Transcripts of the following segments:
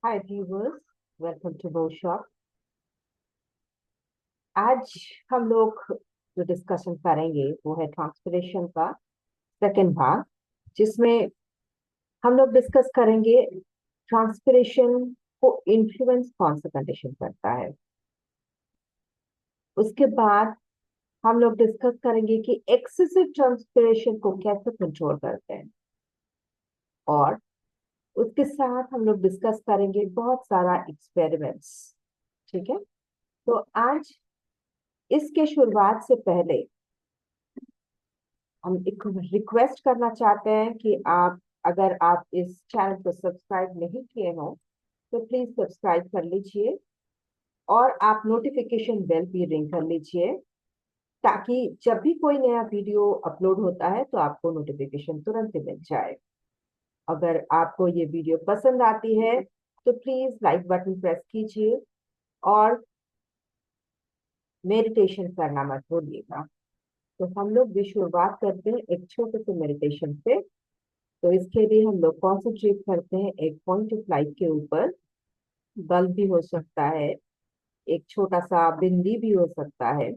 Hi viewers, welcome to बो shop. आज हम लोग जो डिस्कशन करेंगे वो है ट्रांसपिरेशन का सेकंड भाग, जिसमें हम लोग डिस्कस करेंगे ट्रांसपिरेशन को इन्फ्लुएंस कौन सा कंडीशन करता है। उसके बाद हम लोग डिस्कस करेंगे कि एक्सेसिव ट्रांसपिरेशन को कैसे कंट्रोल करते हैं, और उसके साथ हम लोग डिस्कस करेंगे बहुत सारा एक्सपेरिमेंट्स। ठीक है, तो आज इसके शुरुआत से पहले हम एक रिक्वेस्ट करना चाहते हैं कि अगर आप इस चैनल को सब्सक्राइब नहीं किए हो तो प्लीज सब्सक्राइब कर लीजिए, और आप नोटिफिकेशन बेल भी रिंग कर लीजिए, ताकि जब भी कोई नया वीडियो अपलोड होता है तो आपको नोटिफिकेशन तुरंत मिल जाए। अगर आपको ये वीडियो पसंद आती है तो प्लीज लाइक बटन प्रेस कीजिए, और मेडिटेशन करना मत भूलिएगा। तो हम लोग भी शुरुआत करते हैं एक छोटे से मेडिटेशन से। तो इसके लिए हम लोग कॉन्सेंट्रेट करते हैं एक पॉइंट ऑफ लाइट के ऊपर। बल्ब भी हो सकता है, एक छोटा सा बिंदी भी हो सकता है,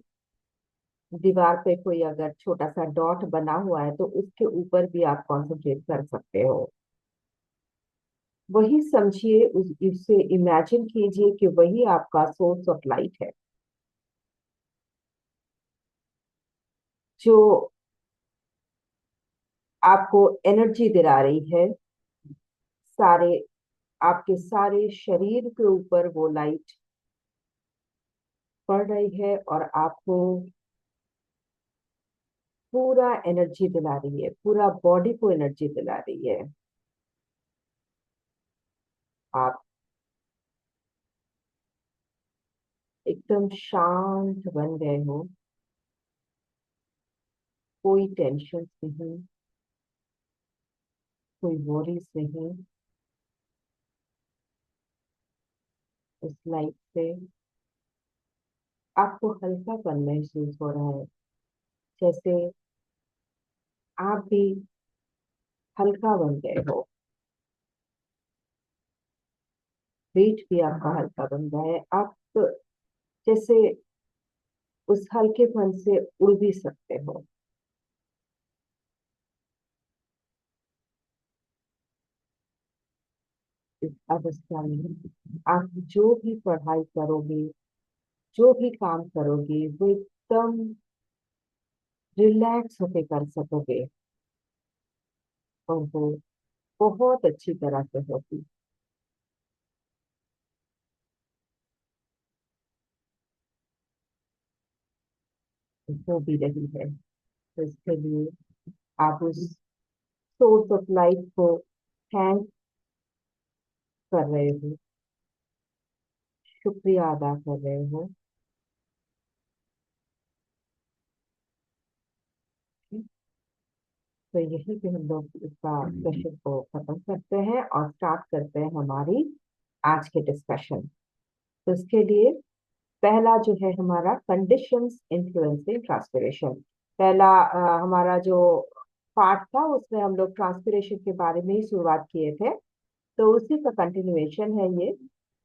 दीवार पे कोई अगर छोटा सा डॉट बना हुआ है तो उसके ऊपर भी आप कॉन्सेंट्रेट कर सकते हो। वही समझिए, उससे इमेजिन कीजिए कि वही आपका सोर्स ऑफ लाइट है, जो आपको एनर्जी दिला रही है। सारे आपके सारे शरीर के ऊपर वो लाइट पड़ रही है और आपको पूरा एनर्जी दिला रही है, पूरा बॉडी को एनर्जी दिला रही है। आप एकदम शांत बन गए हो, कोई टेंशन नहीं, कोई वरीज नहीं। उस लाइट से आपको हल्कापन महसूस हो रहा है, जैसे आप भी हल्का बन गए हो। वेट भी आपका हल्का बन गया है, आप जैसे उस हल्केपन से उड़ भी सकते हो। इस अवस्था में आप जो भी पढ़ाई करोगे, जो भी काम करोगे, वो एकदम रिलैक्स होके कर सकोगे, और वो बहुत अच्छी तरह से होगी। हो भी रही है। तो इसके लिए आप उस सोर्स ऑफ लाइफ को थैंक कर रहे हो, शुक्रिया अदा कर रहे हो। तो यही पे हम लोग इसका सेशन को खत्म करते हैं और स्टार्ट करते हैं हमारी आज के डिस्कशन। तो इसके लिए पहला जो है हमारा कंडीशंस इन्फ्लुएंसिंग ट्रांसपिरेशन। पहला हमारा जो पार्ट था उसमें हम लोग ट्रांसपिरेशन के बारे में ही शुरुआत किए थे, तो उसी का कंटिन्यूएशन है ये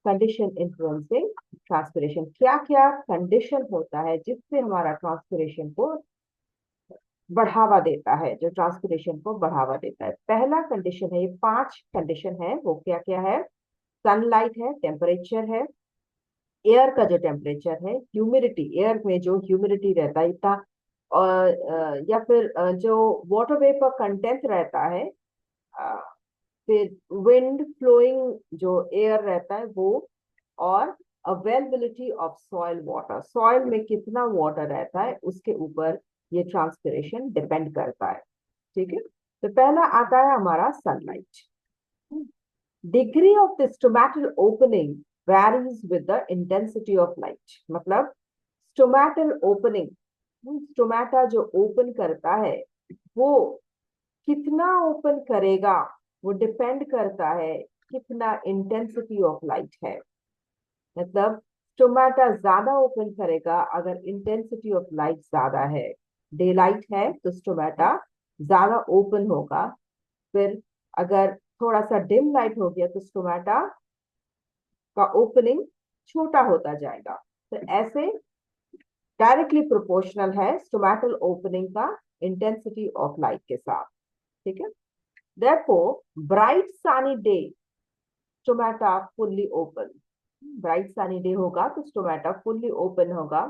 कंडीशन इन्फ्लुएंसिंग ट्रांसपिरेशन। क्या क्या कंडीशन होता है जिससे हमारा ट्रांसपिरेशन को बढ़ावा देता है, जो ट्रांसपिरेशन को बढ़ावा देता है। पहला कंडीशन है, ये पांच कंडीशन है, वो क्या क्या है? सनलाइट है, टेम्परेचर है, एयर का जो टेम्परेचर है, ह्यूमिडिटी, एयर में जो ह्यूमिडिटी रहता है इतना, और या फिर जो वाटर वेपर कंटेंट रहता है, अ, फिर विंड फ्लोइंग जो एयर रहता है वो, और availability of soil water, soil में कितना वाटर रहता है उसके ऊपर ये ट्रांसपिरेशन डिपेंड करता है। ठीक है, तो पहला आता है हमारा sunlight. Degree of the stomatal opening varies with the intensity of light। मतलब स्टोमेटल ओपनिंग, स्टोमेटा जो ओपन करता है वो कितना ओपन करेगा, वो डिपेंड करता है कितना इंटेंसिटी ऑफ लाइट है। मतलब स्टोमेटा ज्यादा ओपन करेगा अगर इंटेंसिटी ऑफ लाइट ज्यादा है। डे लाइट है तो स्टोमेटा ज्यादा ओपन होगा। फिर अगर थोड़ा सा डिम लाइट हो गया तो स्टोमेटा का ओपनिंग छोटा होता जाएगा। तो ऐसे डायरेक्टली प्रोपोर्शनल है स्टोमेटल ओपनिंग का इंटेंसिटी ऑफ लाइट के साथ। ठीक है, therefore bright sunny day stomata fully open. Bright sunny day होगा तो स्टोमेटा फुल्ली ओपन होगा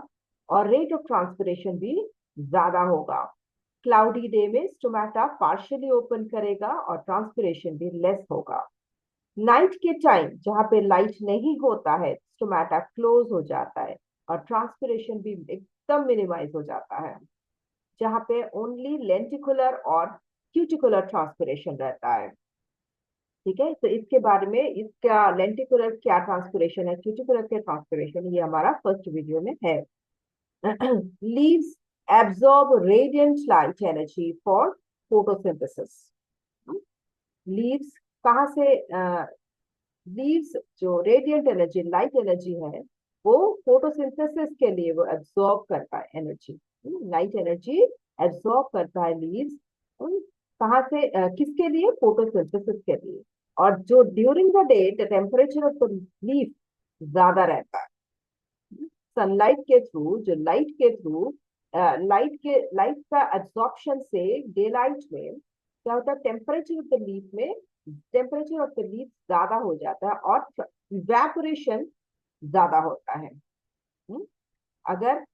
और रेट ऑफ ट्रांसपिरेशन भी ज्यादा होगा। क्लाउडी डे में स्टोमेटा पार्शियली ओपन करेगा और ट्रांसपिरेशन भी लेस होगा। नाइट के टाइम जहां पे लाइट नहीं होता है स्टोमेटा क्लोज हो जाता है और ट्रांसपिरेशन भी एकदम मिनिमाइज हो जाता है, जहां पे ओनली लेंटिकुलर और क्यूटिकुलर ट्रांसपिरेशन रहता है। ठीक है, तो इसके बारे में इसका लेंटिकुलर क्या ट्रांसपिरेशन है, क्यूटिकुलर क्या ट्रांसपिरेशन, ये हमारा फर्स्ट वीडियो में है। Leaves absorb radiant light energy for photosynthesis. Leaves कहाँ से लीव्स जो रेडिएंट एनर्जी लाइट एनर्जी है वो फोटोसिंथेसिस के लिए वो एब्सॉर्ब करता है एनर्जी, लाइट एनर्जी एब्सॉर्ब करता है लीव्स। कहाँ से किसके लिए, फोटोसिंथेसिस के लिए। और जो during the day the temperature of the leaf ज्यादा रहता है, सनलाइट के थ्रू जो लाइट के थ्रू लाइट का एब्जॉर्प्शन से डे लाइट में क्या होता है, टेम्परेचर ऑफ द लीफ में टेम्परेचर ऑफ द लीफ ज्यादा हो जाता है और इवेपोरेशन ज्यादा होता है। हम्म? अगर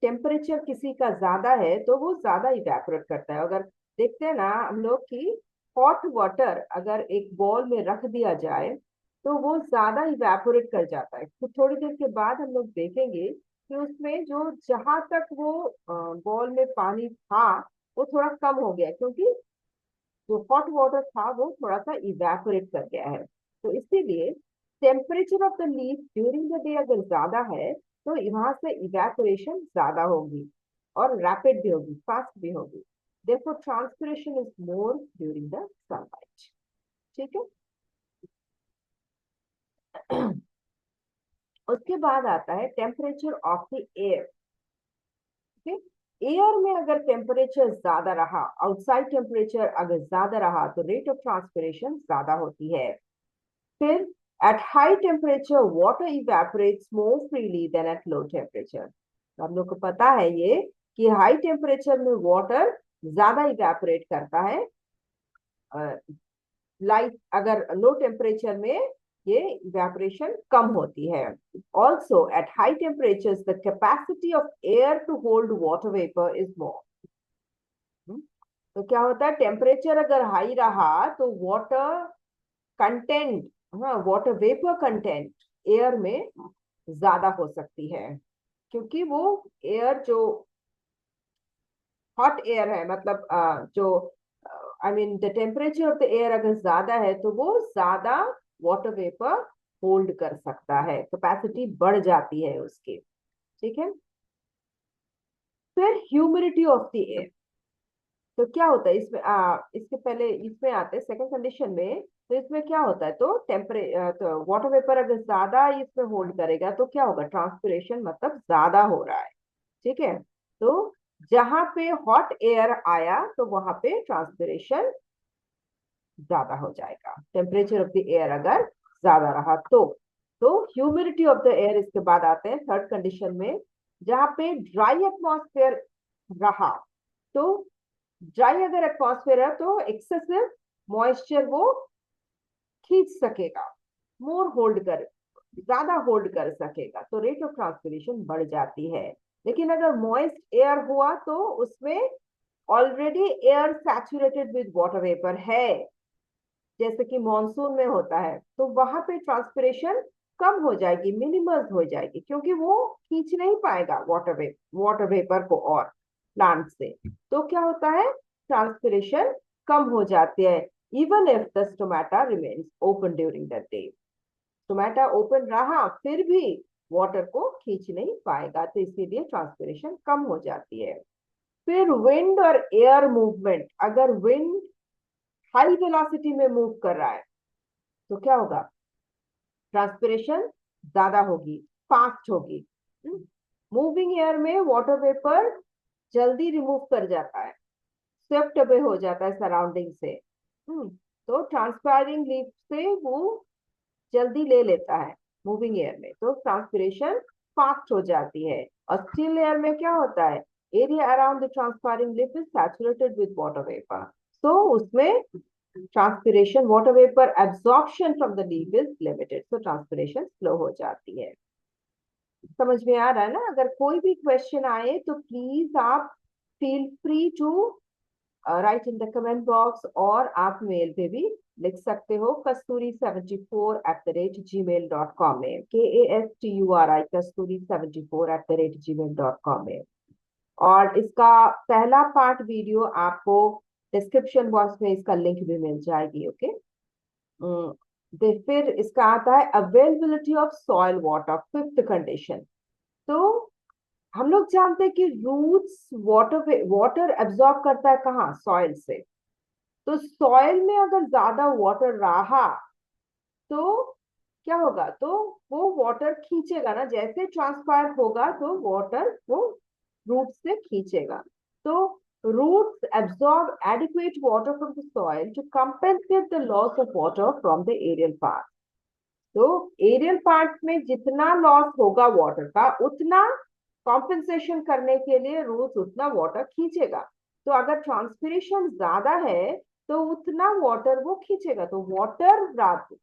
टेम्परेचर किसी का ज्यादा है तो वो ज्यादा इवेपोरेट करता है। अगर देखते हैं ना हम लोग कि हॉट वाटर अगर एक बॉल में रख दिया जाए तो वो ज्यादा इवेपोरेट कर जाता है, तो थोड़ी देर के बाद हम लोग देखेंगे कि उसमें जो जहां तक वो बॉल में पानी था वो थोड़ा कम हो गया, क्योंकि जो हॉट वाटर था वो थोड़ा सा इवेपोरेट कर गया है। तो इसीलिए temperature of the leaf during the day अगर ज्यादा है तो वहां से इवेपोरेशन ज्यादा होगी और रैपिड भी होगी, फास्ट भी होगी। therefore transpiration is more during the sunlight। ठीक है। उसके बाद आता है temperature of the air. Air में अगर टेम्परेचर ज्यादा रहा, आउटसाइड टेम्परेचर अगर ज्यादा रहा तो रेट ऑफ ट्रांसपिरेशन ज्यादा होती है। फिर at high temperature water evaporates more freely than at low temperature. हम लोग को पता है ये कि हाई टेम्परेचर में वाटर ज्यादा इवेपोरेट करता है, लाइट अगर लो टेम्परेचर में ये इवेपोरेशन कम होती है। Also at high temperature the capacity of air to hold water vapour is more. तो क्या होता है, टेम्परेचर अगर हाई रहा तो वाटर कंटेंट, हाँ वाटर वेपर कंटेंट एयर में ज्यादा हो सकती है, क्योंकि वो एयर जो हॉट एयर है, मतलब जो I mean the temperature of the air अगर ज्यादा है तो वो ज्यादा वाटर वेपर होल्ड कर सकता है, कैपेसिटी बढ़ जाती है उसकी। ठीक है, फिर ह्यूमिडिटी ऑफ द एयर। तो क्या होता है इसमें, इसके पहले इसमें आते हैं सेकंड कंडीशन में। तो इसमें क्या होता है, तो वाटर वेपर अगर ज्यादा इसमें होल्ड करेगा तो क्या होगा, ट्रांसपिरेशन मतलब ज्यादा हो रहा है। ठीक है, तो जहां पे हॉट एयर आया तो वहां पे ट्रांसपिरेशन ज्यादा हो जाएगा, टेम्परेचर ऑफ द एयर अगर ज्यादा रहा तो ह्यूमिडिटी ऑफ द एयर इसके बाद आते हैं थर्ड कंडीशन में। जहां पे ड्राई एटमॉस्फेयर रहा, तो ड्राई अगर एटमॉस्फेयर है तो एक्सेसिव मॉइस्चर वो खींच सकेगा, मोर होल्ड कर ज्यादा होल्ड कर सकेगा, तो रेट ऑफ ट्रांसपिरेशन बढ़ जाती है। लेकिन अगर मॉइस्ट एयर हुआ तो उसमें already air saturated with water vapour है, जैसे कि मॉनसून में होता है, तो वहां पे ट्रांसपिरेशन कम हो जाएगी, मिनिमल हो जाएगी, क्योंकि वो खींच नहीं पाएगा वाटर वेपर को और प्लांट से। तो क्या होता है, ट्रांसपिरेशन कम हो जाती है even if the stomata remains open during the day. Stomata open रहा फिर भी वाटर को खींच नहीं पाएगा, तो इसीलिए ट्रांसपिरेशन कम हो जाती है। फिर विंड और एयर मूवमेंट, अगर विंड हाई वेलोसिटी में मूव कर रहा है तो क्या होगा, ट्रांसपिरेशन ज्यादा होगी, फास्ट होगी। मूविंग एयर में वाटर वेपर जल्दी रिमूव कर जाता है, स्वेप्ट अवे हो जाता है सराउंडिंग से। तो ट्रांसपायरिंग लीफ से वो जल्दी ले लेता है। मूविंग एयर में तो ट्रांसपिरेशन फास्ट हो जाती है। और स्टिल एयर में क्या होता है, area around the transpiring leaf is saturated with water vapour, तो उसमें transpiration water vapour absorption from the leaf is limited, तो ट्रांसपिरेशन स्लो हो जाती है। समझ में आ रहा है ना? अगर कोई भी क्वेश्चन आए तो प्लीज आप feel free to write in the comment box, और आप मेल पे भी लिख सकते हो kasturi74@gmail.com में, KASTURI kasturi74@gmail.com में। और इसका पहला पार्ट वीडियो आपको डिस्क्रिप्शन बॉक्स में इसका लिंक भी मिल जाएगी। ओके, फिर इसका आता है availability of soil water, fifth condition. तो हम लोग जानते हैं कि रूट्स वाटर एब्जॉर्ब करता है कहाँ, सॉइल से। तो सॉइल में अगर ज्यादा वाटर रहा तो क्या होगा, तो वो वाटर खींचेगा ना, जैसे ट्रांसफायर होगा तो वाटर वो रूट से खींचेगा। तो roots absorb adequate water from the soil to compensate the loss of water from the aerial part. तो एरियल पार्ट में जितना लॉस होगा वाटर का, उतना कॉम्पेंसेशन करने के लिए रूट्स उतना वाटर खींचेगा। तो अगर ट्रांसपिरेशन ज्यादा है तो उतना वाटर वो खींचेगा, तो वाटर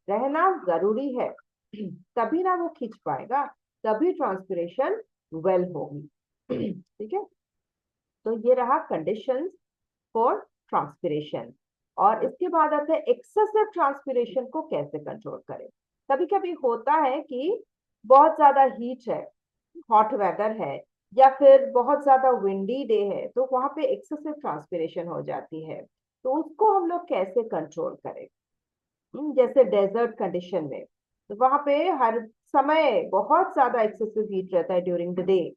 रहना जरूरी है, तभी ना वो खींच पाएगा, तभी ट्रांसपिरेशन वेल होगी। ठीक है, तो ये रहा कंडीशंस फॉर ट्रांसपिरेशन। और इसके बाद आता है एक्सेसिव ट्रांसपिरेशन को कैसे कंट्रोल करें। कभी कभी होता है कि बहुत ज्यादा हीट है, हॉट वेदर है, या फिर बहुत ज्यादा विंडी डे है, तो वहां पे एक्सेसिव ट्रांसपिरेशन हो जाती है, तो उसको हम लोग कैसे कंट्रोल करें। जैसे डेजर्ट कंडीशन में, तो वहां पे हर समय बहुत ज्यादा एक्सेसिव हीट रहता है ड्यूरिंग द डे,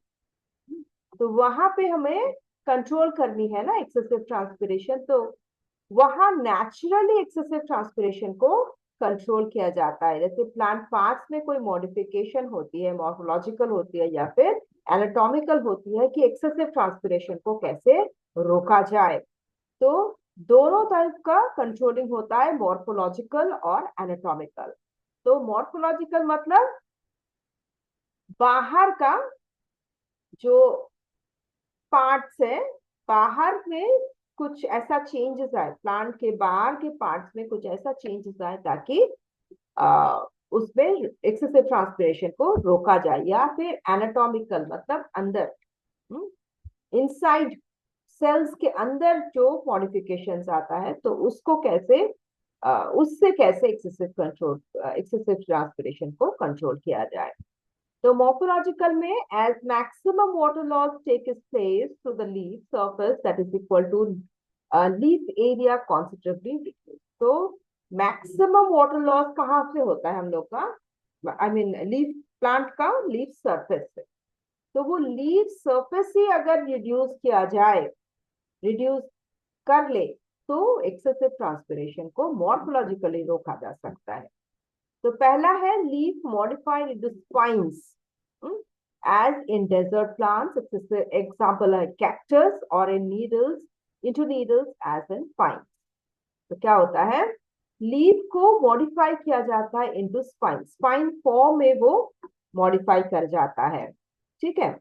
तो वहां पे हमें कंट्रोल करनी है ना एक्सेसिव ट्रांसपिरेशन। तो वहां नेचुरली एक्सेसिव ट्रांसपिरेशन को कंट्रोल किया जाता है, जैसे प्लांट पार्ट्स में कोई मॉडिफिकेशन होती है, मॉर्फोलॉजिकल होती है या फिर एनाटॉमिकल होती है, कि एक्सेसिव ट्रांसपिरेशन को कैसे रोका जाए। तो दोनों टाइप का कंट्रोलिंग होता है, मॉर्फोलॉजिकल और एनाटॉमिकल। तो मॉर्फोलॉजिकल मतलब बाहर का जो पार्ट्स है, बाहर में कुछ ऐसा चेंजेस आए, प्लांट के बाहर के पार्ट्स में कुछ ऐसा चेंजेस आए ताकि उसमें एक्सेसिव ट्रांसपिरेशन को रोका जाए। या फिर एनाटॉमिकल मतलब अंदर, इनसाइड सेल्स के अंदर जो मॉडिफिकेशंस आता है, तो उसको कैसे उससे कैसे एक्सेसिव ट्रांसपिरेशन को कंट्रोल किया जाए। तो morphological में as maximum water loss takes place to the leaf surface that is equal to leaf area considerably decrease. तो maximum water loss कहाँ से होता है हम लोग का, I mean लीफ प्लांट का लीफ सरफेस से। तो वो लीफ सरफेस ही अगर रिड्यूस किया जाए, रिड्यूस कर ले, तो एक्सेसिव ट्रांसपिरेशन को मॉर्फोलॉजिकली रोका जा सकता है। तो पहला है leaf modified into spines, as in desert plants, it's an example like cactus, or in needles, into needles as in pines. तो क्या होता है, लीफ को मॉडिफाई किया जाता है इनटू स्पाइन, स्पाइन फॉर्म में वो मॉडिफाई कर जाता है। ठीक है,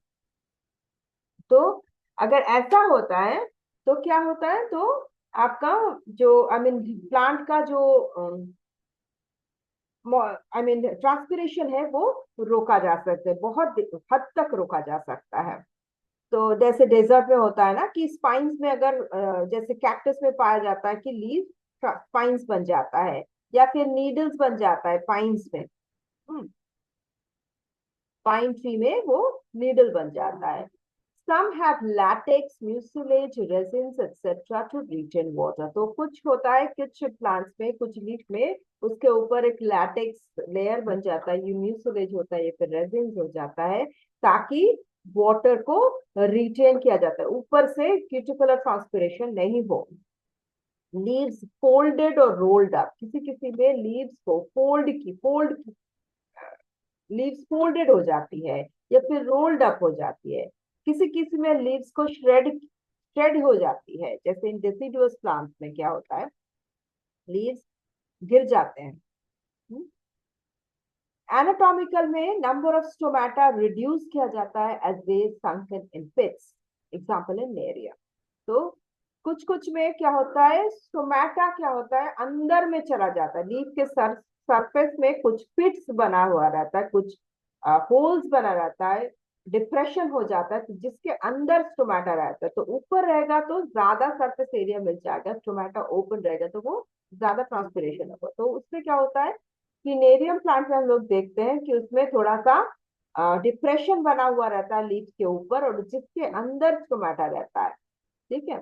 तो अगर ऐसा होता है तो क्या होता है, तो आपका जो आई मीन प्लांट का जो ट्रांसपिरेशन है वो रोका जा सकता है, बहुत हद तक रोका जा सकता है। तो जैसे डेजर्ट में होता है ना कि स्पाइन्स में अगर जैसे कैक्टस में पाया जाता है कि लीफ स्पाइन्स बन जाता है, या फिर नीडल्स बन जाता है पाइन्स में, पाइन ट्री में वो नीडल बन जाता है। Some have latex, mucilage, resins, etc. to retain water. तो कुछ होता है कुछ प्लांट्स में, कुछ लीफ में, उसके ऊपर एक लैटेक्स लेयर बन जाता है, ये म्यूसिलेज होता है, ये फिर रेजिन्स हो जाता है, ताकि वाटर को रिटेन किया जाता है, ऊपर से क्यूटिकुलर ट्रांसपिरेशन नहीं हो। लीव्स फोल्डेड और रोल्ड अप, किसी किसी में लीव्स को फोल्ड की लीव्स फोल्डेड हो जाती है, या फिर रोल्ड अप हो जाती है। किसी किसी में लीव्स को श्रेड हो जाती है, जैसे इन डेसिडुअस प्लांट्स में क्या होता है, लीव्स गिर जाते हैं। एनाटॉमिकल में नंबर ऑफ स्टोमेटा रिड्यूस किया जाता है as they sunken in pits, example in area. तो कुछ कुछ में क्या होता है, स्टोमेटा क्या होता है, अंदर में चला जाता है, लीफ के सरफेस में कुछ पिट्स बना हुआ रहता है, कुछ होल्स बना रहता है, डिप्रेशन हो जाता है, तो जिसके अंदर स्टोमेटा रहता है। तो ऊपर रहेगा तो ज्यादा सरफेस एरिया मिल जाएगा, स्टोमेटा ओपन रहेगा तो वो ज्यादा ट्रांसपिरेशन होगा। तो उसमें क्या होता है कि नेरियम प्लांट में हम लोग देखते हैं कि उसमें थोड़ा सा डिप्रेशन बना हुआ रहता है लीफ के ऊपर, और जिसके अंदर स्टोमेटा रहता है, ठीक है,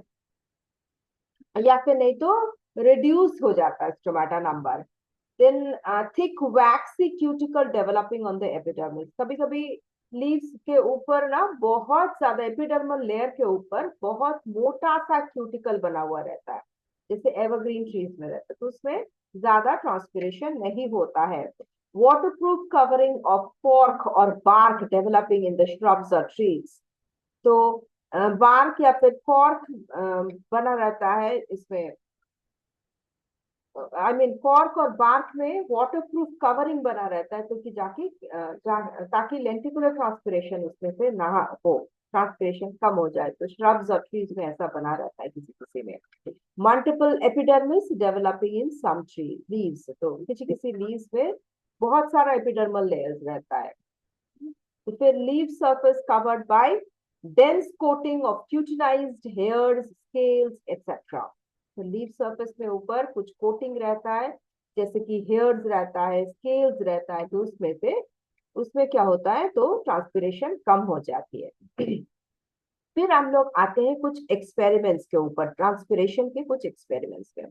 या फिर नहीं तो रिड्यूस हो जाता है stomata number. Then thick waxy cuticle developing on the epidermis, कभी कभी लीव्स के ऊपर ना बहुत ज्यादा एपिडर्मल लेयर के ऊपर बहुत मोटा सा क्यूटिकल बना हुआ रहता है, जैसे एवरग्रीन ट्रीज में रहता है, तो उसमें ज्यादा ट्रांसपिरेशन नहीं होता है। वाटरप्रूफ कवरिंग ऑफ कॉर्क और bark developing in the shrubs और ट्रीज, तो बार्क या फिर कॉर्क बना रहता है इसमें, आई मीन कॉर्क और बार्क में वाटरप्रूफ कवरिंग बना रहता है, तो कि ताकि लेंटिकुलर ट्रांसपिरेशन उसमें से ना हो, ट्रांसपिरेशन कम हो जाए। तो श्रब्स और ट्रीज में ऐसा बना रहता है किसी किसी में। Multiple epidermis developing in some tree leaves, तो किसी किसी लीव्स में बहुत सारा एपिडर्मल लेयर्स रहता है। तो फिर leave surface covered by dense coating of cutinized hairs, scales, etc. तो लीफ सरफेस में ऊपर कुछ कोटिंग रहता है, जैसे कि हेयर्स रहता है, स्केल्स रहता है, तो उसमें क्या होता है, तो ट्रांसपिरेशन कम हो जाती है। फिर हम लोग आते हैं कुछ एक्सपेरिमेंट्स के ऊपर, ट्रांसपिरेशन के कुछ एक्सपेरिमेंट्स पे।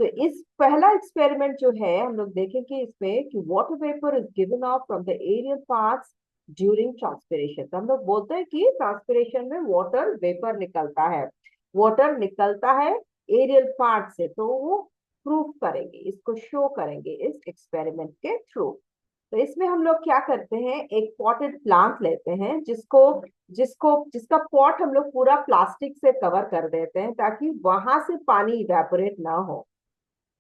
तो इस पहला एक्सपेरिमेंट जो है हम लोग देखेंगे इसमें कि water vapour is given off from the aerial parts during transpiration. तो हम लोग बोलते हैं कि ट्रांसपिरेशन में वाटर वेपर निकलता है, वाटर निकलता है एरियल पार्ट से, तो वो प्रूफ करेंगे, इसको शो करेंगे इस एक्सपेरिमेंट के थ्रू। तो इसमें हम लोग क्या करते हैं, एक पॉटेड प्लांट लेते हैं जिसको जिसको जिसका पॉट हम लोग पूरा प्लास्टिक से कवर कर देते हैं ताकि वहां से पानी इवेपोरेट ना हो।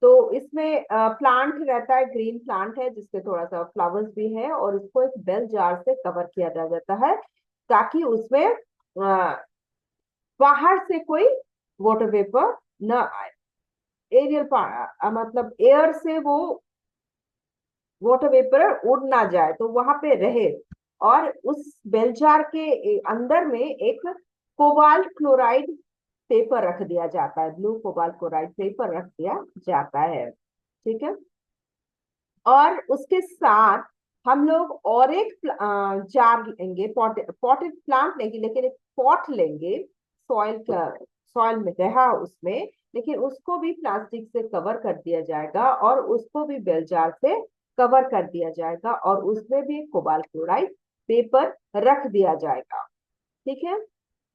तो इसमें प्लांट रहता है, ग्रीन प्लांट है जिसके थोड़ा सा फ्लावर्स भी है, और उसको एक बेल जार से कवर किया जा जाता है ताकि उसमें बाहर से कोई वाटर वेपर न आए, एरियल मतलब एयर से वो वाटर वेपर उड़ ना जाए, तो वहां पे रहे। और उस बेल जार के अंदर में एक कोबाल्ट क्लोराइड पेपर रख दिया जाता है, ब्लू कोबाल्ट क्लोराइड पेपर रख दिया जाता है, ठीक है। और उसके साथ हम लोग और एक जार लेंगे, पॉटेड प्लांट लेंगे, लेकिन एक पॉट लेंगे, सॉइल का, सॉइल में रहा उसमें, लेकिन उसको भी प्लास्टिक से कवर कर दिया जाएगा और उसको भी बेल जार से कवर कर दिया जाएगा, और उसमें भी कोबाल्ट क्लोराइड पेपर रख दिया जाएगा, ठीक है।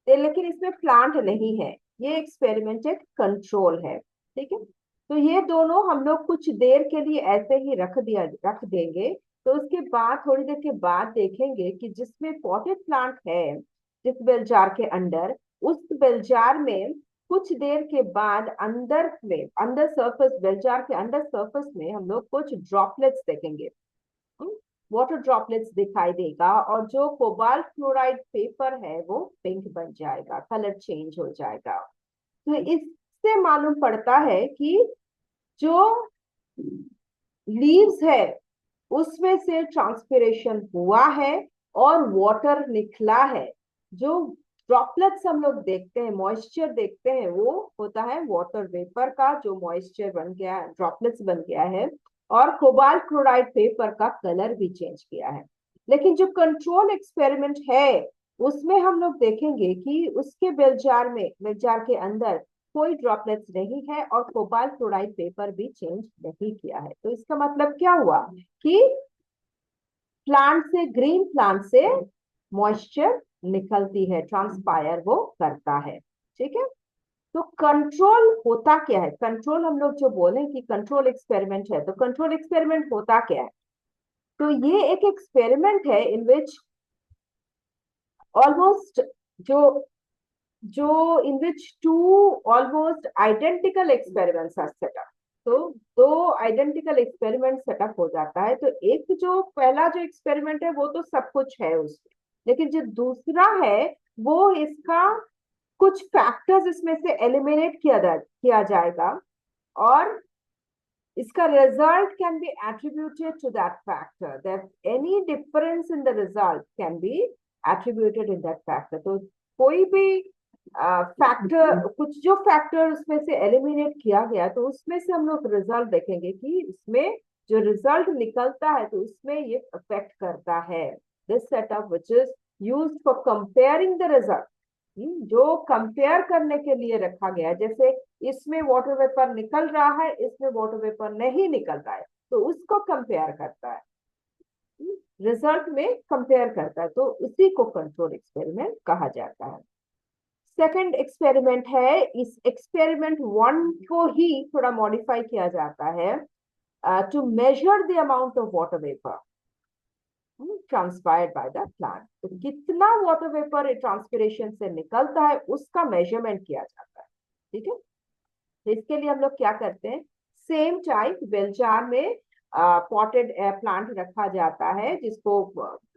लेकिन इसमें प्लांट नहीं है, ये एक्सपेरिमेंटेड कंट्रोल है, ठीक है। तो ये दोनों हम लोग कुछ देर के लिए ऐसे ही रख देंगे। तो उसके बाद थोड़ी देर के बाद देखेंगे कि जिसमें पॉटेड प्लांट है, जिस बेल जार के अंदर, उस बेल जार में कुछ देर के बाद अंदर सरफेस, बेल जार के अंदर सरफेस में हम लोग कुछ ड्रॉपलेट्स देखेंगे, वाटर ड्रॉपलेट्स दिखाई देगा, और जो कोबाल्ट क्लोराइड पेपर है वो पिंक बन जाएगा, कलर चेंज हो जाएगा। तो इससे मालूम पड़ता है कि जो लीव्स है उसमें से ट्रांसपिरेशन हुआ है और वाटर निकला है। जो ड्रॉपलेट्स हम लोग देखते हैं, मॉइस्चर देखते हैं, वो होता है वाटर वेपर का जो मॉइस्चर बन गया, ड्रॉपलेट्स बन गया है, और कोबाल्ट क्लोराइड पेपर का कलर भी चेंज किया है। लेकिन जो कंट्रोल एक्सपेरिमेंट है उसमें हम लोग देखेंगे कि उसके बेलजार के अंदर कोई ड्रॉपलेट्स नहीं है और कोबाल्ट क्लोराइड पेपर भी चेंज नहीं किया है। तो इसका मतलब क्या हुआ कि ग्रीन प्लांट से मॉइस्चर निकलती है, ट्रांसपायर वो करता है, ठीक है। तो कंट्रोल होता क्या है, कंट्रोल हम लोग जो बोले कि कंट्रोल एक्सपेरिमेंट है, तो कंट्रोल एक्सपेरिमेंट होता क्या है। तो ये एक एक्सपेरिमेंट है इन विच ऑलमोस्ट जो जो in which two almost identical experiments are set up. तो दो आइडेंटिकल एक्सपेरिमेंट सेटअप हो जाता है। तो एक जो पहला जो एक्सपेरिमेंट है वो तो सब कुछ है उसमें, लेकिन जो दूसरा है वो इसका कुछ फैक्टर्स इसमें से एलिमिनेट किया जाएगा, और इसका result can be attributed to that factor, that any difference in the result can be attributed in that factor। तो कोई भी फैक्टर, कुछ जो फैक्टर उसमें से एलिमिनेट किया गया तो उसमें से हम लोग रिजल्ट देखेंगे कि इसमें जो रिजल्ट निकलता है तो उसमें ये अफेक्ट करता है। This setup which is used for comparing the result, जो कंपेयर करने के लिए रखा गया है। जैसे इसमें वाटर वेपर निकल रहा है, इसमें वाटर वेपर नहीं निकल रहा है, तो उसको कंपेयर करता है, रिजल्ट में कंपेयर करता है, तो उसी को कंट्रोल एक्सपेरिमेंट कहा जाता है। सेकंड एक्सपेरिमेंट है, इस एक्सपेरिमेंट 1 को ही थोड़ा मॉडिफाई किया जाता है to measure the amount of water vapour transpired by the plant. तो कितना वाटर वेपर ट्रांसपिरेशन से निकलता है उसका मेजरमेंट किया जाता है। ठीक है, तो इसके लिए हम लोग क्या करते हैं, सेम टाइप बेल जार में पॉटेड प्लांट रखा जाता है,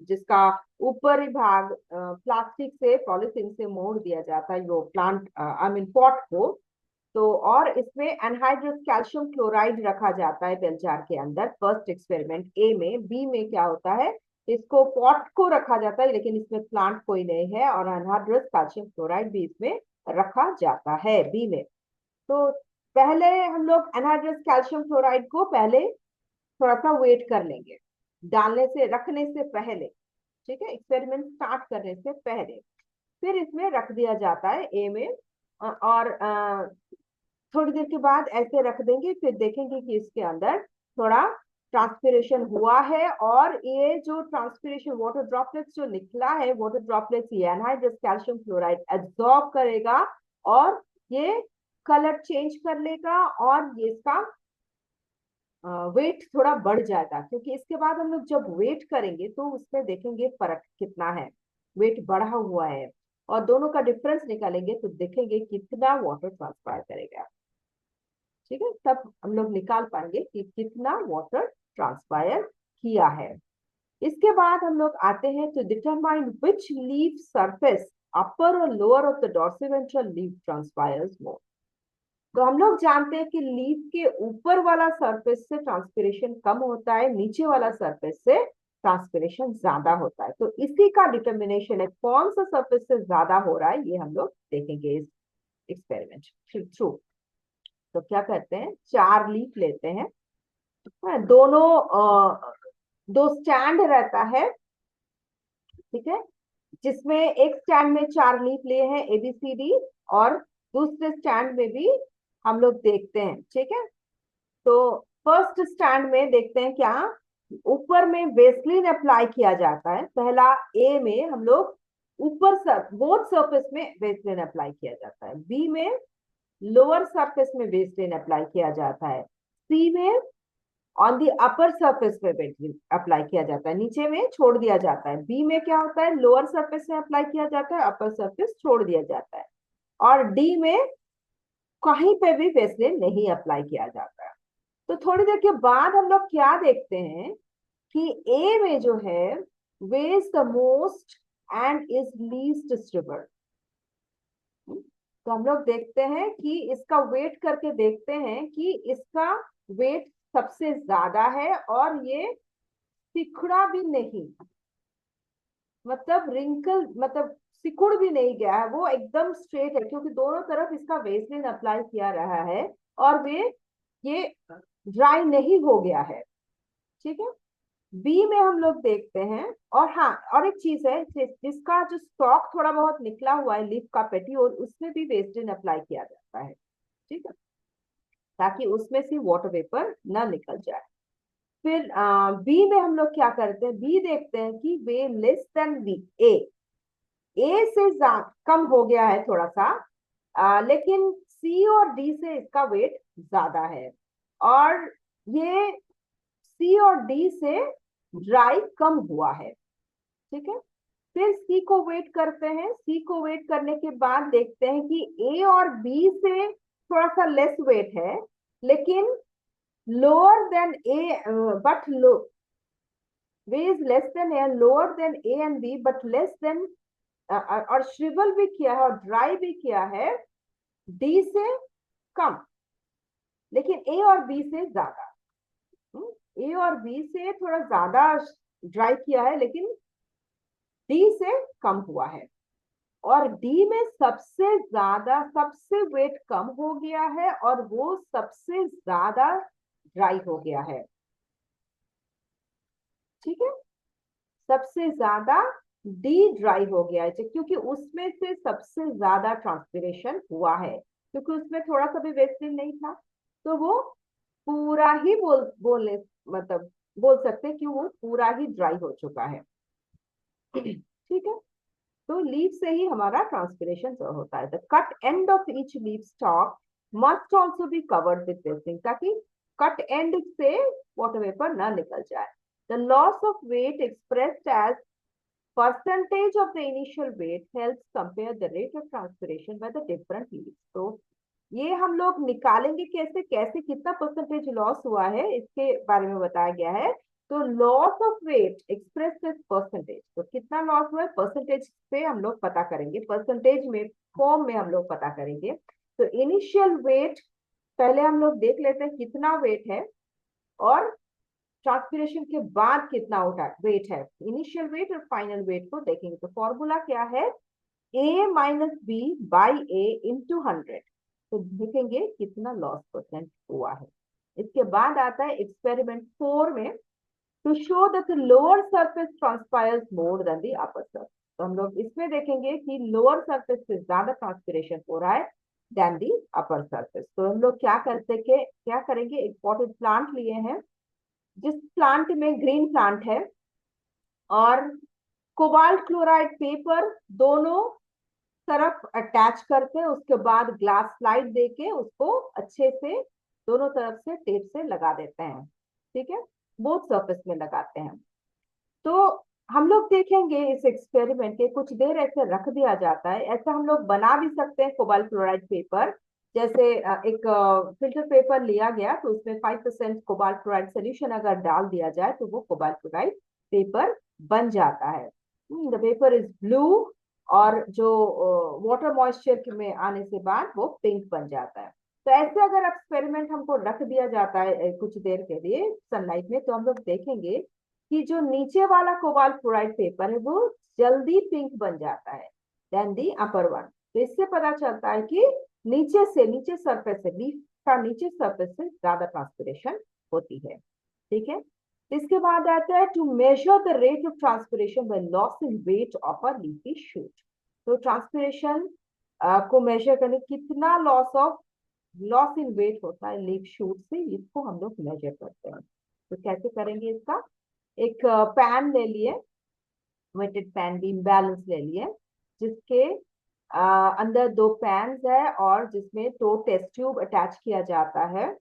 जिसका ऊपरी भाग प्लास्टिक से, पॉलिथीन से मोड़ दिया जाता है वो प्लांट आई मीन पॉट को। तो और इसमें एनहाइड्रस कैल्शियम क्लोराइड रखा जाता है बेल जार के अंदर, फर्स्ट एक्सपेरिमेंट ए में। बी में क्या होता है, इसको पॉट को रखा जाता है लेकिन इसमें प्लांट कोई नहीं है, और एनहाइड्रस कैल्शियम क्लोराइड भी इसमें रखा जाता है बी में। तो पहले हम लोग एनहाइड्रस कैल्शियम क्लोराइड को पहले थोड़ा सा वेट कर लेंगे, डालने से, रखने से पहले। ठीक है, एक्सपेरिमेंट स्टार्ट करने से पहले फिर इसमें रख दिया जाता है ए में, और थोड़ी देर के बाद ऐसे रख देंगे, फिर देखेंगे कि इसके अंदर थोड़ा ट्रांसपिरेशन हुआ है, और ये जो ट्रांसपिरेशन वाटर ड्रॉपलेट्स जो निकला है, वाटर ड्रॉपलेट्स ये एनहाइड्रस कैल्शियम क्लोराइड एब्जॉर्ब करेगा और ये कलर चेंज कर लेगा, और ये इसका वेट थोड़ा बढ़ जाएगा। क्योंकि इसके बाद हम लोग जब वेट करेंगे तो उसमें देखेंगे फर्क कितना है, वेट बढ़ा हुआ है, और दोनों का डिफरेंस निकालेंगे तो देखेंगे कितना वाटर ट्रांसफर करेगा। ठीक है, तब हम लोग निकाल पाएंगे कि कितना वाटर ट्रांसपायर किया है। इसके बाद हम लोग आते हैं to determine which leaf surface, upper और lower of the dorsiventral leaf transpires more. तो हम लोग जानते हैं कि लीफ के ऊपर वाला सरफेस से ट्रांसपिरेशन कम होता है, नीचे वाला सरफेस से ट्रांसपिरेशन ज्यादा होता है। तो इसी का डिटर्मिनेशन है, कौन सा सरफेस से ज्यादा हो रहा है, ये हम लोग देखेंगे इस एक्सपेरिमेंट थ्रू। तो क्या करते हैं, 4 लीफ लेते हैं, दोनों दो स्टैंड रहता है। ठीक है, जिसमें एक स्टैंड में 4 लीफ लिए हैं ABCD, और दूसरे स्टैंड में भी हम लोग देखते हैं। ठीक है, तो फर्स्ट स्टैंड में देखते हैं क्या, ऊपर में वेस्लिन अप्लाई किया जाता है। पहला ए में हम लोग ऊपर बोथ सरफेस में वेस्लिन अप्लाई किया जाता है, बी में लोअर सरफेस में वेस्लिन अप्लाई किया जाता है, सी में ऑन दी अपर सरफेस पे वेस्लिन अप्लाई किया जाता है, नीचे में छोड़ दिया जाता है। बी में क्या होता है, लोअर सरफेस में अप्लाई किया जाता है, अपर सरफेस छोड़ दिया जाता है, और डी में कहीं पे भी वेस्लिन नहीं अप्लाई किया जाता है। तो थोड़ी देर के बाद हम लोग क्या देखते हैं कि ए में जो है weighs the most and is least stable. तो हम लोग देखते हैं कि इसका वेट करके देखते हैं कि इसका वेट सबसे ज्यादा है, और ये सिकुड़ा भी नहीं, मतलब रिंकल, मतलब सिकुड़ भी नहीं गया है, वो एकदम स्ट्रेट है, क्योंकि दोनों तरफ इसका वेस्लिन अप्लाई किया रहा है, और ये ड्राई नहीं हो गया है। ठीक है, बी में हम लोग देखते हैं, और हाँ, और एक चीज है, जिसका जो स्टॉक थोड़ा बहुत निकला हुआ है लीफ का पेटीओल, उसमें भी वेस्लिन अप्लाई किया जाता है। ठीक है, ताकि उसमें से वाटर वेपर ना निकल जाए। फिर बी में हम लोग क्या करते हैं, बी देखते हैं कि वे लेस देन बी, ए से कम हो गया है थोड़ा सा, लेकिन सी और डी से इसका वेट ज्यादा है, और ये सी और डी से ड्राई कम हुआ है। ठीक है, फिर सी को वेट करते हैं, सी को वेट करने के बाद देखते हैं कि ए और बी से थोड़ा सा लेस वेट है, लेकिन lower than A, but low. B is less than A, lower than A and B, but less than और श्रिवल भी किया है और ड्राई भी किया है D से कम, लेकिन A और B से ज्यादा। A और B से थोड़ा ज्यादा ड्राई किया है, लेकिन D से कम हुआ है। और डी में सबसे ज्यादा, सबसे वेट कम हो गया है और वो सबसे ज्यादा ड्राई हो गया है। ठीक है, सबसे ज्यादा डी ड्राई हो गया है क्योंकि उसमें से सबसे ज्यादा ट्रांसपिरेशन हुआ है, क्योंकि उसमें थोड़ा सा भी वेस्टिंग नहीं था, तो वो पूरा ही बोलने मतलब बोल सकते हैं कि वो पूरा ही ड्राई हो चुका है। ठीक है, तो लीफ से ही हमारा ट्रांसपिरेशन होता है। The cut end of each leaf stalk must also be covered with vesting, ताकि कट एंड से वाटर वेपर ना निकल जाए। The loss of weight expressed as percentage of the initial weight helps compare the rate of transpiration by the different leaves। तो ये हम लोग निकालेंगे कैसे, कैसे कितना परसेंटेज लॉस हुआ है इसके बारे में बताया गया है। तो loss of weight express as percentage, तो कितना लॉस हुआ है परसेंटेज से हम लोग पता करेंगे, परसेंटेज में फॉर्म में हम लोग पता करेंगे। तो इनिशियल वेट पहले हम लोग देख लेते हैं कितना वेट है, और ट्रांसपिरेशन के बाद कितना वेट है, इनिशियल वेट और फाइनल वेट को देखेंगे। तो फॉर्मूला क्या है, a minus b by a into 100। तो देखेंगे कितना लॉस परसेंट हुआ है। इसके बाद आता है एक्सपेरिमेंट 4 में, to show that the lower surface transpires more than the upper surface. तो हम लोग इसमें देखेंगे कि लोअर सरफेस से ज्यादा ट्रांसपिरेशन हो रहा है देन द अपर सरफेस। तो हम लोग क्या करेंगे, एक पॉटेड प्लांट लिए हैं, जिस प्लांट में ग्रीन प्लांट है और कोबाल्ट क्लोराइड पेपर दोनों तरफ अटैच करते हैं, उसके बाद ग्लास स्लाइड देके उसको अच्छे से दोनों तरफ से टेप से लगा देते हैं। ठीक है, बोथ सरफेस में लगाते हैं। तो हम लोग देखेंगे इस एक्सपेरिमेंट के कुछ देर ऐसे रख दिया जाता है। ऐसा हम लोग बना भी सकते हैं कोबाल्ट क्लोराइड पेपर, जैसे एक फिल्टर पेपर लिया गया तो उसमें 5% कोबाल्ट क्लोराइड सोल्यूशन अगर डाल दिया जाए तो वो कोबाल्ट क्लोराइड पेपर बन जाता है। द पेपर इज ब्लू, और जो वाटर मॉइस्चर में आने से बाद वो पिंक बन जाता है। तो ऐसे अगर एक्सपेरिमेंट हमको रख दिया जाता है कुछ देर के लिए सनलाइट में, तो हम लोग देखेंगे कि जो नीचे वाला कोबाल्ट क्लोराइड पेपर है वो जल्दी पिंक बन जाता है देन दी अपर वन। तो इससे पता चलता है कि नीचे सरफेस से, लीफ का नीचे सरफेस से ज्यादा ट्रांसपिरेशन होती है। ठीक है, इसके बाद आता है to measure the rate of transpiration by loss in weight of a leafy shoot. तो ट्रांसपिरेशन को मेजर करने कितना लॉस इन वेट होता है लीफ शूट से, इसको हम लोग मेजर करते हैं। तो कैसे करेंगे इसका, एक पैन ले लिए, वेटेड पैन बीम बैलेंस ले लिए, जिसके अंदर दो पैन्स है और जिसमें दो टेस्ट ट्यूब अटैच किया जाता है,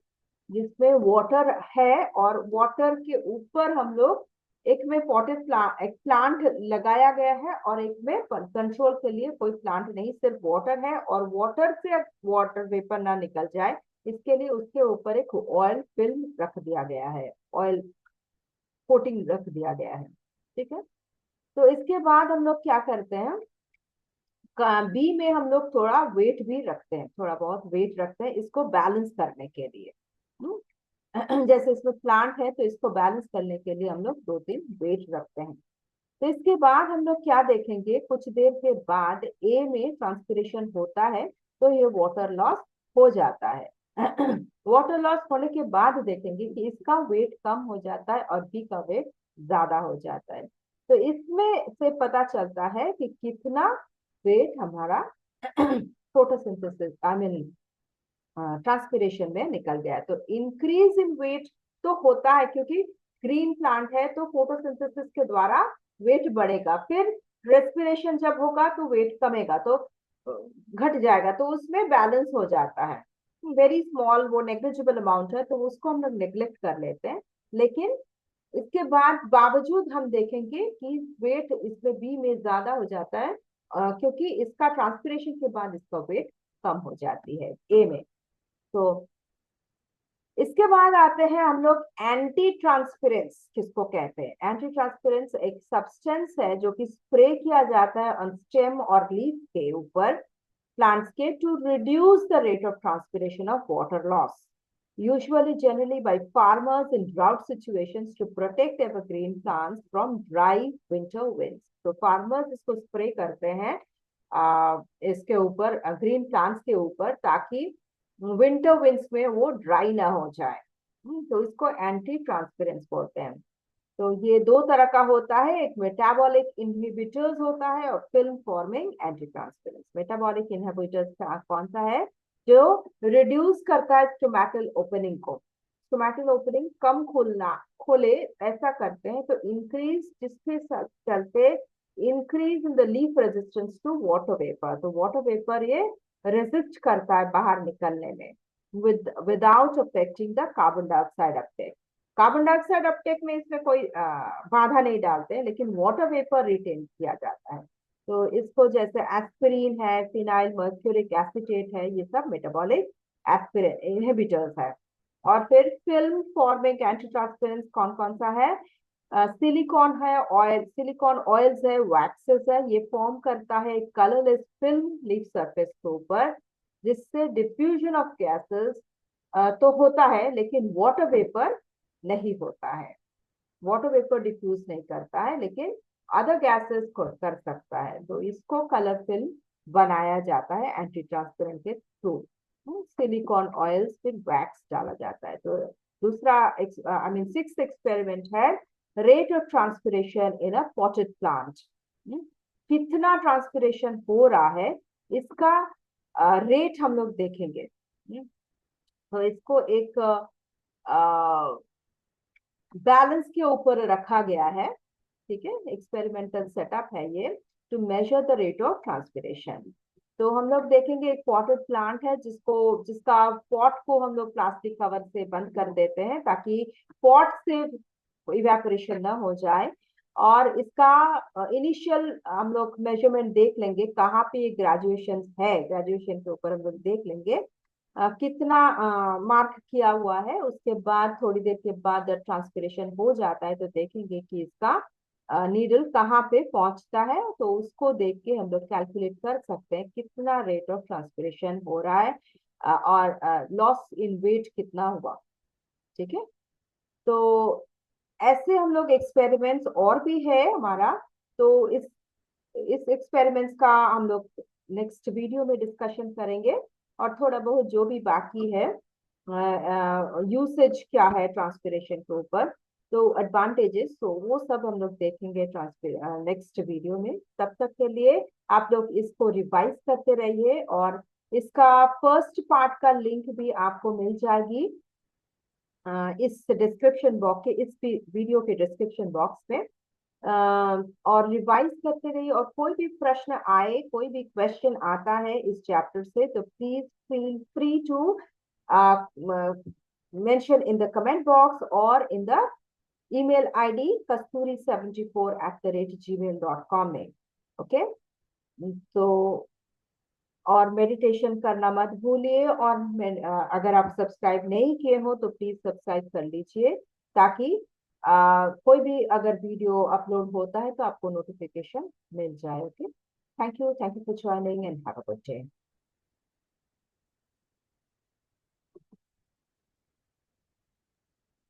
जिसमें वाटर है, और वाटर के ऊपर हम लोग एक में पॉटेड एक प्लांट लगाया गया है और एक में कंट्रोल के लिए कोई प्लांट नहीं, सिर्फ वाटर है। और वाटर से वाटर वेपर ना निकल जाए इसके लिए उसके ऊपर एक ऑयल फिल्म रख दिया गया है, ऑयल कोटिंग रख दिया गया है। ठीक है, तो इसके बाद हम लोग क्या करते हैं, बी में हम लोग थोड़ा वेट भी रखते हैं, थोड़ा बहुत वेट रखते हैं इसको बैलेंस करने के लिए। जैसे इसमें प्लांट है तो इसको बैलेंस करने के लिए हम लोग 2-3 वेट रखते हैं। तो इसके बाद हम लोग क्या देखेंगे, कुछ देर के बाद ए में ट्रांसपिरेशन होता है तो ये वाटर लॉस हो जाता है। वाटर लॉस होने के बाद देखेंगे कि इसका वेट कम हो जाता है और बी का वेट ज्यादा हो जाता है। तो इसमें से पता चलता है कि कितना वेट हमारा फोटोसिंथेसिस आई मीन ट्रांसपिरेशन में निकल गया है। तो इंक्रीज इन वेट तो होता है क्योंकि ग्रीन प्लांट है तो फोटोसिंथेसिस के द्वारा वेट बढ़ेगा, फिर रेस्पिरेशन जब होगा तो वेट कमेगा, तो घट जाएगा, तो उसमें बैलेंस हो जाता है। वेरी स्मॉल, वो नेग्लिजिबल अमाउंट है तो उसको हम लोग नेग्लेक्ट कर लेते हैं। लेकिन इसके बाद बावजूद हम देखेंगे कि वेट इसमें बी में ज्यादा हो जाता है, क्योंकि इसका ट्रांसपिरेशन के बाद इसका वेट कम हो जाती है ए में। तो इसके बाद आते हैं हम लोग एंटी ट्रांसपेरेंस किसको कहते हैं। एंटी ट्रांसपेरेंस एक सब्सटेंस है जो कि स्प्रे किया जाता है ऑन स्टेम और लीफ के ऊपर प्लांट्स के to reduce the rate of transpiration of water loss, usually generally by farmers in drought situations to protect evergreen plants from dry winter winds। तो farmers इसको स्प्रे करते हैं इसके ऊपर ग्रीन प्लांट्स के ऊपर ताकि विंटर विंड्स में वो ड्राई ना हो जाए। तो इसको एंटी ट्रांसपेरेंस बोलते हैं। तो ये दो तरह का होता है, एक मेटाबॉलिक इनहिबिटर्स होता है और film forming antitranspirants. Metabolic inhibitors कौन सा है, जो रिड्यूस करता है स्टोमेटल ओपनिंग को, स्टोमेटल ओपनिंग कम खोलना खोले ऐसा करते हैं, तो इंक्रीज जिसके चलते increase in the leaf resistance to water vapour. तो वाटर वेपर ये रेजिस्ट करता है बाहर निकलने में without affecting the carbon dioxide uptake. Carbon dioxide uptake में इसमें कोई बाधा नहीं डालते हैं, लेकिन वाटर वेपर रिटेन किया जाता है। तो इसको जैसे एस्पिरिन है, फिनाइल मर्क्यूरिक एसिटेट है, ये सब मेटाबॉलिक एस्पिरिन इनहिबिटर्स है। और फिर फिल्म फॉर्मिंग एंटी ट्रांसपेरेंस कौन कौन सा है, सिलिकॉन है, ऑयल, सिलिकॉन ऑयल्स है, वैक्सेस है, ये फॉर्म करता है कलरलेस फिल्म लीफ सरफेस के ऊपर, जिससे डिफ्यूजन ऑफ गैसेस तो होता है लेकिन वाटर वेपर नहीं होता है। वाटर वेपर डिफ्यूज नहीं करता है लेकिन अदर गैसेस को कर सकता है। तो इसको कलर फिल्म बनाया जाता है एंटी ट्रांसपेरेंट के थ्रू। सिलिकॉन ऑयल्स फिर वैक्स डाला जाता है। तो दूसरा आई मीन सिक्स एक्सपेरिमेंट है rate of transpiration in a potted plant. कितना ट्रांसपिरेशन हो रहा है इसका रेट हम लोग देखेंगे। तो इसको एक बैलेंस के ऊपर रखा गया है, ठीक है, एक्सपेरिमेंटल सेटअप है ये, to measure the rate of transpiration. तो हम लोग देखेंगे एक पॉटेड प्लांट है जिसका पॉट को हम लोग प्लास्टिक कवर से बंद कर देते हैं ताकि पॉट से इवेपोरेशन ना हो जाए। और इसका इनिशियल हम लोग मेजरमेंट देख लेंगे, कहाँ पे ग्रेजुएशन है, ग्रेजुएशन के ऊपर हम लोग देख लेंगे कितना मार्क किया हुआ है। उसके बाद थोड़ी देर के बाद ट्रांसपिरेशन हो जाता है तो देखेंगे कि इसका नीडल कहाँ पे पहुंचता है। तो उसको देख के हम लोग कैलकुलेट कर सकते हैं कितना रेट ऑफ ट्रांसपिरेशन हो रहा है और लॉस इन वेट कितना हुआ, ठीक है। तो ऐसे हम लोग एक्सपेरिमेंट्स और भी है हमारा। तो इस एक्सपेरिमेंट्स का हम लोग नेक्स्ट वीडियो में डिस्कशन करेंगे। और थोड़ा बहुत जो भी बाकी है यूसेज क्या है ट्रांसपिरेशन के ऊपर, तो एडवांटेजेस, तो वो सब हम लोग देखेंगे नेक्स्ट वीडियो में। तब तक के लिए आप लोग इसको रिवाइज करते रहिए और इसका फर्स्ट पार्ट का लिंक भी आपको मिल जाएगी इस डिस्क्रिप्शन बॉक्स के, इस वीडियो के डिस्क्रिप्शन बॉक्स में। और रिवाइज करते रहिए और कोई भी प्रश्न आए, कोई भी क्वेश्चन आता है इस चैप्टर से, तो please feel free to mention in the comment box और in the email ID kasturi74@gmail.com में। ओके, तो और मेडिटेशन करना मत भूलिए। और अगर आप सब्सक्राइब नहीं किए हो तो प्लीज सब्सक्राइब कर लीजिए ताकि कोई भी अगर वीडियो अपलोड होता है तो आपको नोटिफिकेशन मिल जाए। Okay, thank you for joining and have a good day.